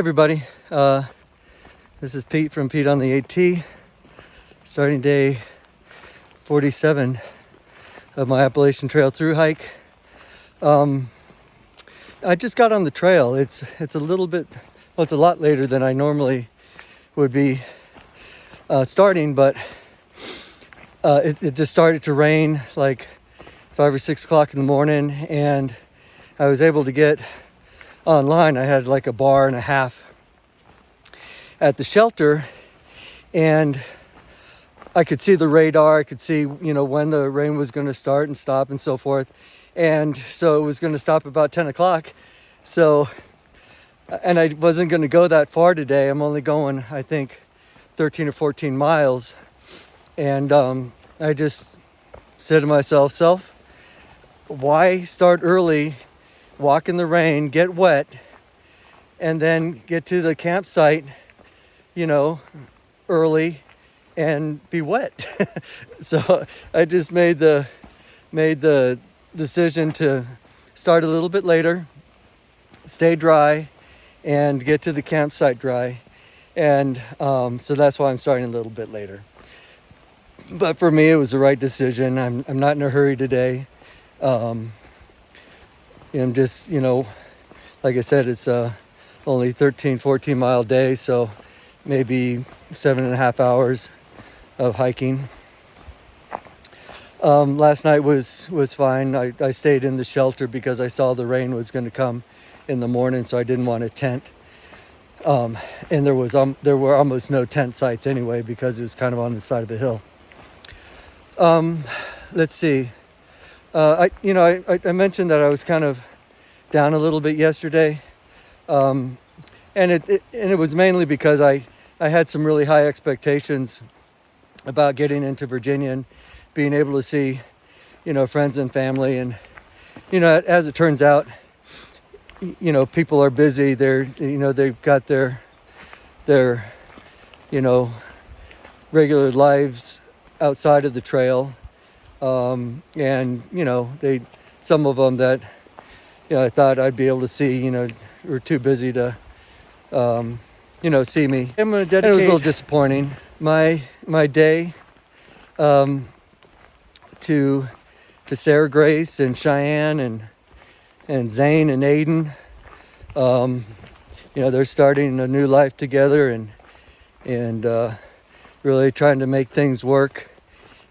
Everybody, this is Pete from Pete on the AT, starting day 47 of my Appalachian Trail through hike. I just got on the trail. It's a little bit, well, it's a lot later than I normally would be starting, but it just started to rain like 5 or 6 o'clock in the morning, and I was able to get online. I had like a bar and a half at the shelter, and I could see the radar. I could see, when the rain was going to start and stop and so forth. And so it was going to stop about 10 o'clock. So, and I wasn't going to go that far today. I'm only going, I think, 13 or 14 miles. And I just said to myself, why start early, walk in the rain, get wet, and then get to the campsite, early and be wet? So I just made the decision to start a little bit later, stay dry, and get to the campsite dry. And so that's why I'm starting a little bit later. But for me, it was the right decision. I'm not in a hurry today. I'm just, like I said, it's only 13, 14 mile day, so maybe 7.5 hours of hiking. Last night was fine. I stayed in the shelter because I saw the rain was going to come in the morning, so I didn't want to tent. And there were almost no tent sites anyway because it was kind of on the side of a hill. Let's see. I mentioned that I was kind of down a little bit yesterday, and it was mainly because I had some really high expectations about getting into Virginia and being able to see, friends and family. And, as it turns out, people are busy. They've got their regular lives outside of the trail. And, some of them that, I thought I'd be able to see, were too busy to, see me. I'm going to dedicate. It was a little disappointing. My day, to Sarah Grace and Cheyenne and Zane and Aiden. They're starting a new life together and really trying to make things work.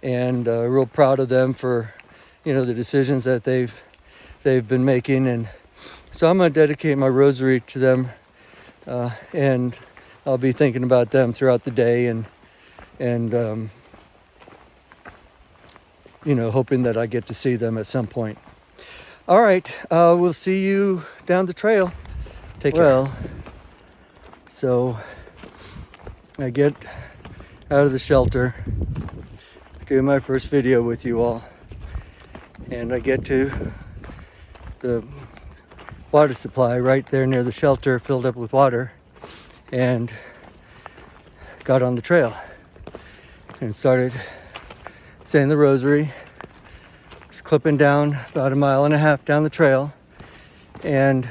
And real proud of them for, the decisions that they've been making. And so I'm going to dedicate my rosary to them, and I'll be thinking about them throughout the day and hoping that I get to see them at some point. All right, we'll see you down the trail. Take care. Well, so I get out of the shelter, do my first video with you all, and I get to the water supply right there near the shelter, filled up with water, and got on the trail and started saying the rosary. Just clipping down about 1.5 miles down the trail, and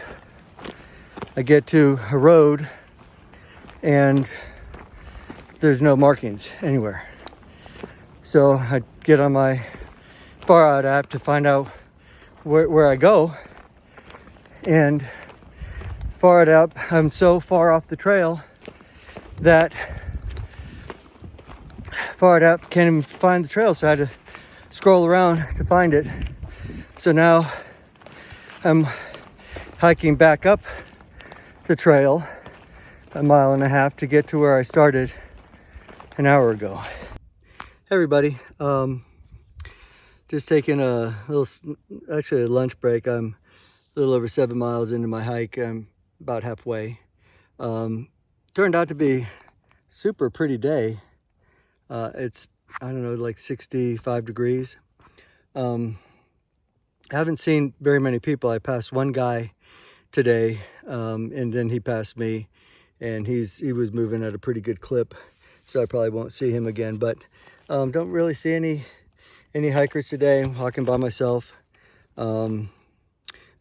I get to a road and there's no markings anywhere. So I get on my Far Out app to find out where I go, and Far Out app, I'm so far off the trail that Far Out app can't even find the trail, so I had to scroll around to find it. So now I'm hiking back up the trail 1.5 miles to get to where I started an hour ago. Hey everybody, just taking a lunch break. I'm a little over 7 miles into my hike. I'm about halfway. Turned out to be super pretty day. It's, like 65 degrees. I haven't seen very many people. I passed one guy today, and then he passed me, and he was moving at a pretty good clip, so I probably won't see him again. But don't really see any hikers today. I'm walking by myself.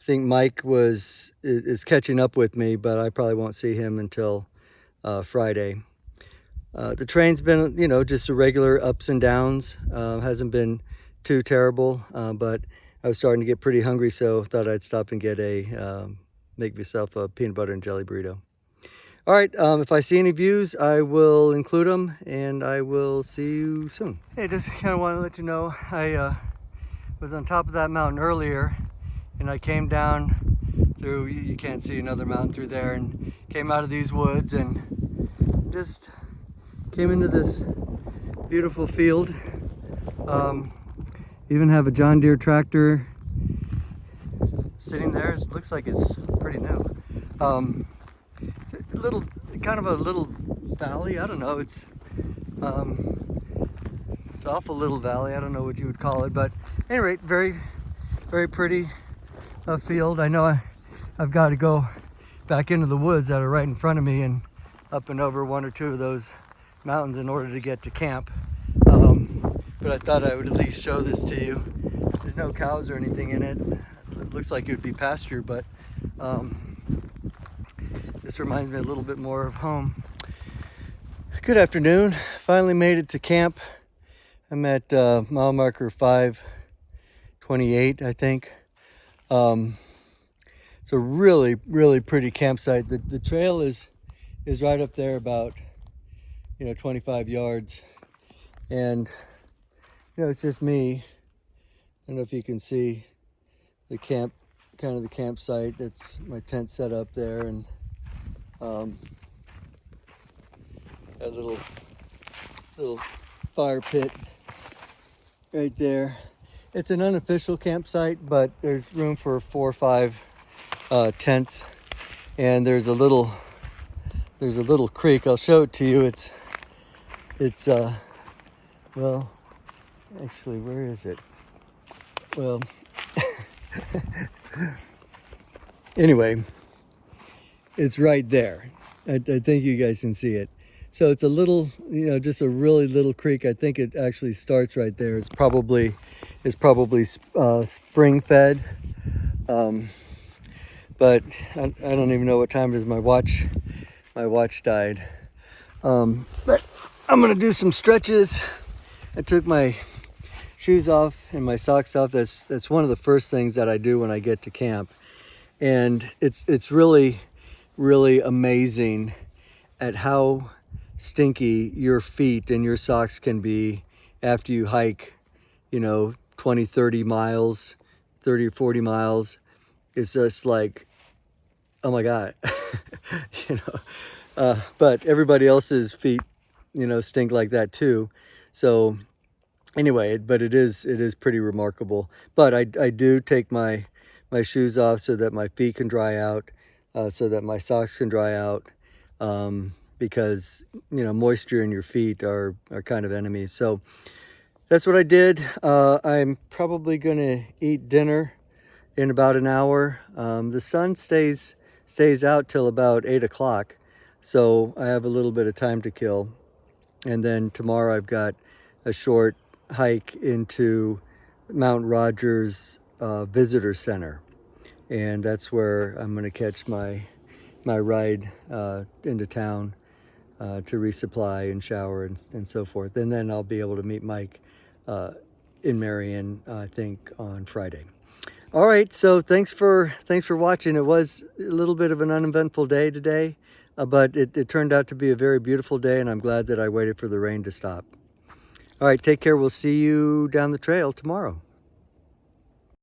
think Mike is catching up with me, but I probably won't see him until Friday. The train's been, you know, just a regular ups and downs. Hasn't been too terrible, but I was starting to get pretty hungry, so thought I'd stop and get make myself a peanut butter and jelly burrito. All right, if I see any views, I will include them, and I will see you soon. Hey, just kind of want to let you know, I was on top of that mountain earlier, and I came down through, you can't see another mountain through there, and came out of these woods and just came into this beautiful field. Even have a John Deere tractor sitting there. It looks like it's pretty new. Kind of a little valley. I don't know. It's awful little valley. I don't know what you would call it, but at any rate, very, very pretty field. I know I've got to go back into the woods that are right in front of me and up and over one or two of those mountains in order to get to camp. But I thought I would at least show this to you. There's no cows or anything in it. It looks like it would be pasture, but this reminds me a little bit more of home. Good afternoon. Finally made it to camp. I'm at mile marker 528, I think. It's a really, really pretty campsite. The trail is right up there about, 25 yards. And, it's just me. I don't know if you can see the campsite. That's my tent set up there, and a little fire pit right there. It's an unofficial campsite, but there's room for 4 or 5 tents, and there's a little creek. I'll show it to you. It's well, actually, where is it? Well, anyway, it's right there. I think you guys can see it. So it's a little, just a really little creek. I think it actually starts right there. It's probably spring fed, but I don't even know what time it is. My watch died. But I'm gonna do some stretches. I took my shoes off and my socks off. That's one of the first things that I do when I get to camp, and it's really, really amazing at how stinky your feet and your socks can be after you hike 20, 30 miles, 30 or 40 miles. It's just like, oh my God. But everybody else's feet stink like that too. So anyway, but it is pretty remarkable. But I do take my shoes off so that my feet can dry out, so that my socks can dry out, because moisture in your feet are kind of enemies. So that's what I did. I'm probably gonna eat dinner in about an hour. The sun stays out till about 8 o'clock, so I have a little bit of time to kill. And then tomorrow I've got a short hike into Mount Rogers Visitor Center, and that's where I'm going to catch my ride into town to resupply and shower and so forth. And then I'll be able to meet Mike in Marion, I think, on Friday. All right, so thanks for watching. It was a little bit of an uneventful day today, but it turned out to be a very beautiful day, and I'm glad that I waited for the rain to stop. All right, take care. We'll see you down the trail tomorrow.